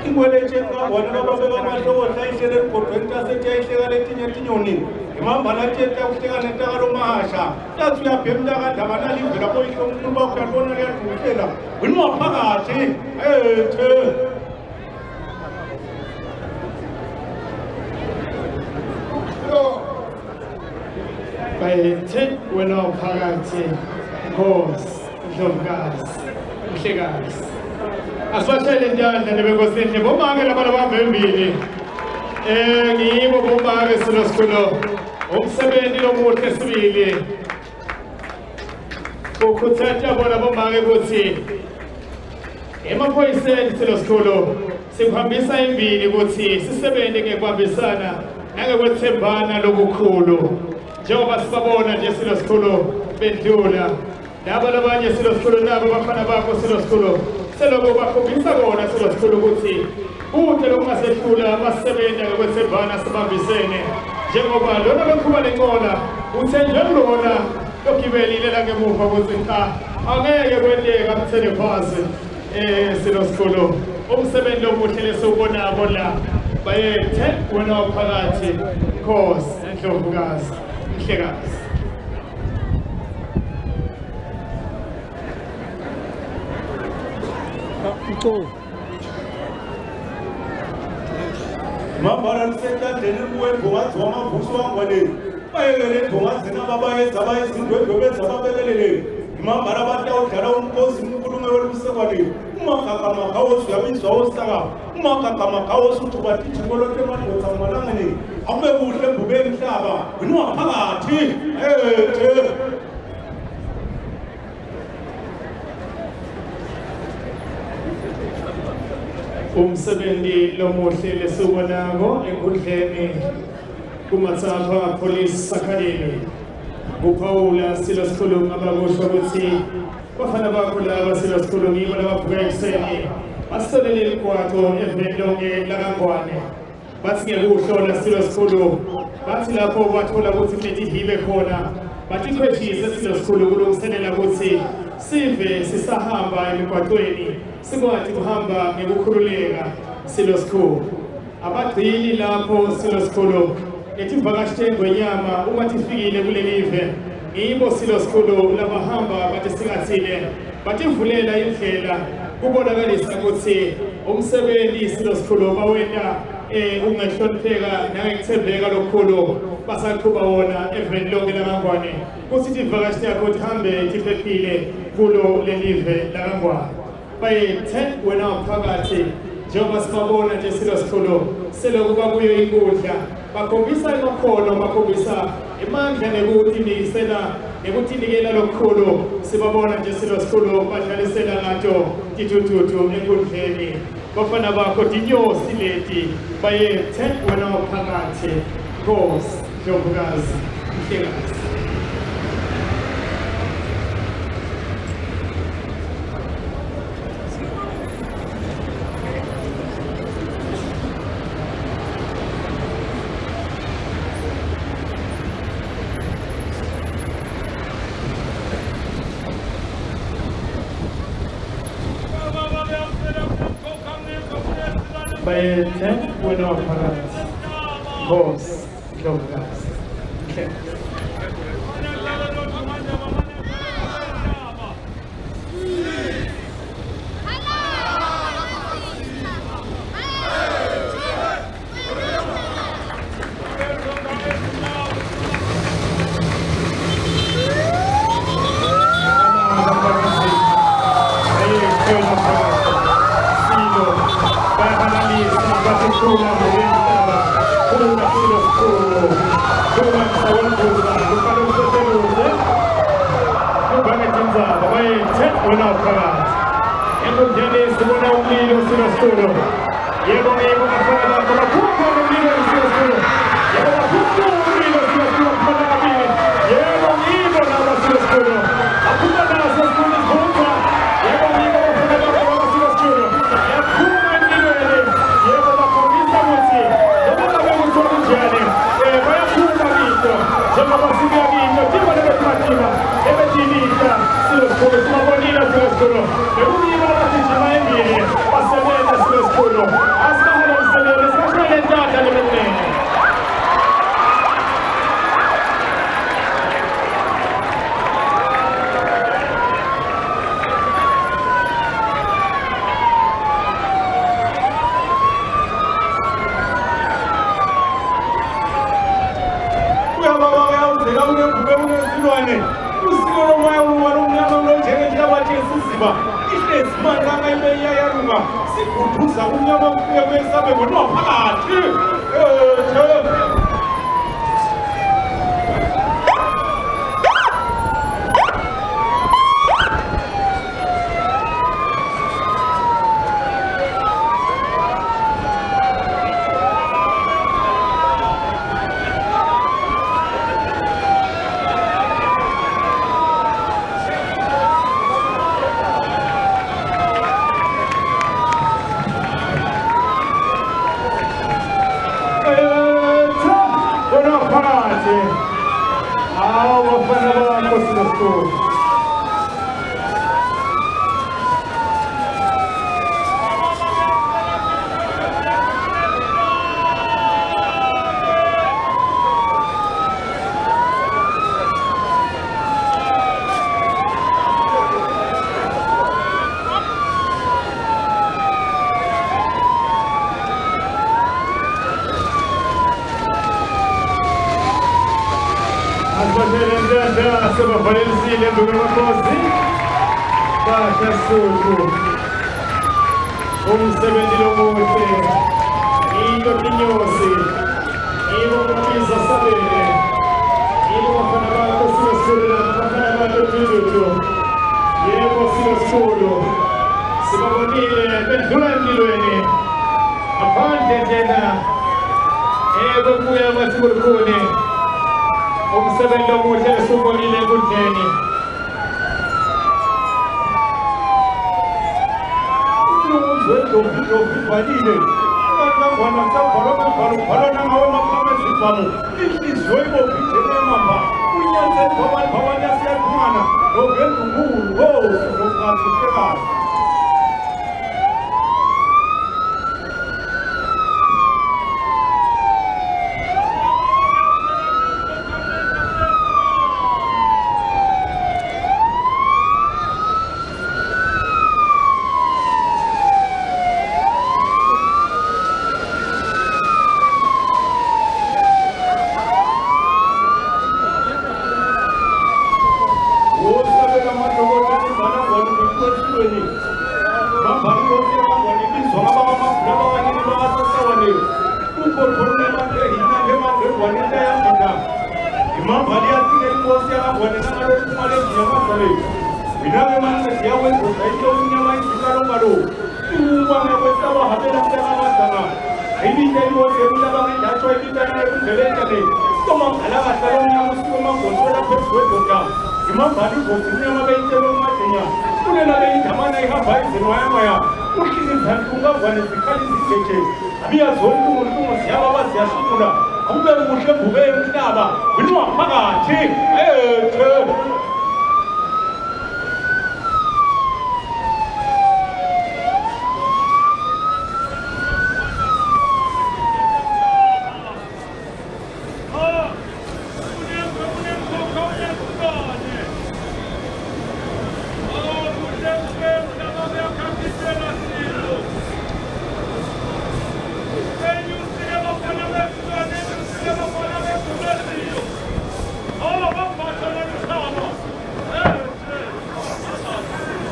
Ingwele ngabona baba bamahlobo hlayisele kodwa sethi letinye tinyoni imamba lathi ekuhleka nentakalo mahasha tathi uyabhemla kandabana livela koyihlo umuntu bakho yabona liyadukela wena waphakathi ethe bayethe wena waphakathi Nkosi Ndlovukazi Mhlekazi asibashele intandla nebenkosini bomake labantu abambembili ngibo bomake silosikhulo umsebenzi lomuhle sibili ukhuthaza bona bomake ukuthi emaphoyiseni silosikhulo sikuhambisa imbili ukuthi sisebenze ngekubambisana nangokwethembana lokukhulu njengoba sibabona nje silosikhulo bendlula labo labanye silosikhulo nabo bafana bakho silosikhulo seloko bakhombisa kona silosikhulo ukuthi kude lokungasehlula abasebenza ngokwethembana sibambisene njengoba lona beqhuba lenqola uthe njengelona lokibelile la ngemuva ukuthi cha angeke kwenteka kuthele phasi silosikhulo umsebenzi omuhle lesiwubonako la bayethe wena waphakathi Nkosi Ndlovukazi Mhlekazi mabara sekandeni kuwe ngowadzwa mavuso wangwane bayekele ngowadzina babayenza bayezindwendwe benza babelelele imambara batawudlala umkhosi umkhulume welusekwane umagagamagawosi yabizwa osaka umagagamagawosi uthi batithi kolote madodza malangeni abe kuhle mbube emhlaba wena waphakathi ethe umsebenzi lomuhle lesubonako enkundleni kuMatsapha Police Academy kuphawula silosikhulo abakusho ukuthi bafana bakho laba silosikhulo ngibo labavuka ekuseni basolele iligwaco eventlonge lakangwane bathi ngekuhlola silosikhulo bathi lapho bathola ukuthi kunetihibe khona bathi khweshise silosikhulo kulungiselela ukuthi sive sisahamba emigwaqweni sikwazi kuhamba ngekukhululeka silosikhulo abagcini lapho silosikhulo etivakashi engwenyama uma tifikile kulelive ngibo silosikhulo labahamba bathi singathile bativulela indlela kubonakalisa ukuthi umsebenzi silosikhulo bawena ungehlonipheka nangekuthembeka lokukhulu basaqhuba wona event lonke lakangwane kuthi tivakashi yakho tihambe tiphephile kulo lelive lakangwane bayethe wena waphakathi njengoba sibabona nje silosikhulo selokuba kuyo inkundla bakhombisa amakhono bakhombisa imandla nekutinikisela nekutinikela lokukhulu sibabona nje silosikhulo badlalisela ngato titututu enkundleni bafana bakho dinyosi leti bayethe wena waphakathi Nkosi Ndlovukazi Mhlekazi bayethe wena waphakathi Nkosi Ndlovukazi Mhlekazi Silos, bavile basebenza siwesikhulu asibahole umsebenzi sibashayele entanda lebenene. Usiko lomoya umnyama ulojekela wathi siziba ihlezi manje ibeya yarunga sigudhuza umnyama ubuye kwesabe ngoba phakathi Sebavalenzile ndumakosi basha suku umsebenzi lomuhle into tinyosi ibo kubiza sabele ibo bafana bakho sibasula bafana bakho tututu yebo sibasulu sibabonile bedlula empilweni aphandle njena kuya emasibulukhuni umsebenzi omuhle esubonile enkundleni. Valile, ngwana sabhalona ngawe maphama ezivamo inhliziyo ibophinjele emamba unyaniseni phawani yasiyakhumana nogenza umulu sizokhathi ufekazi phakathi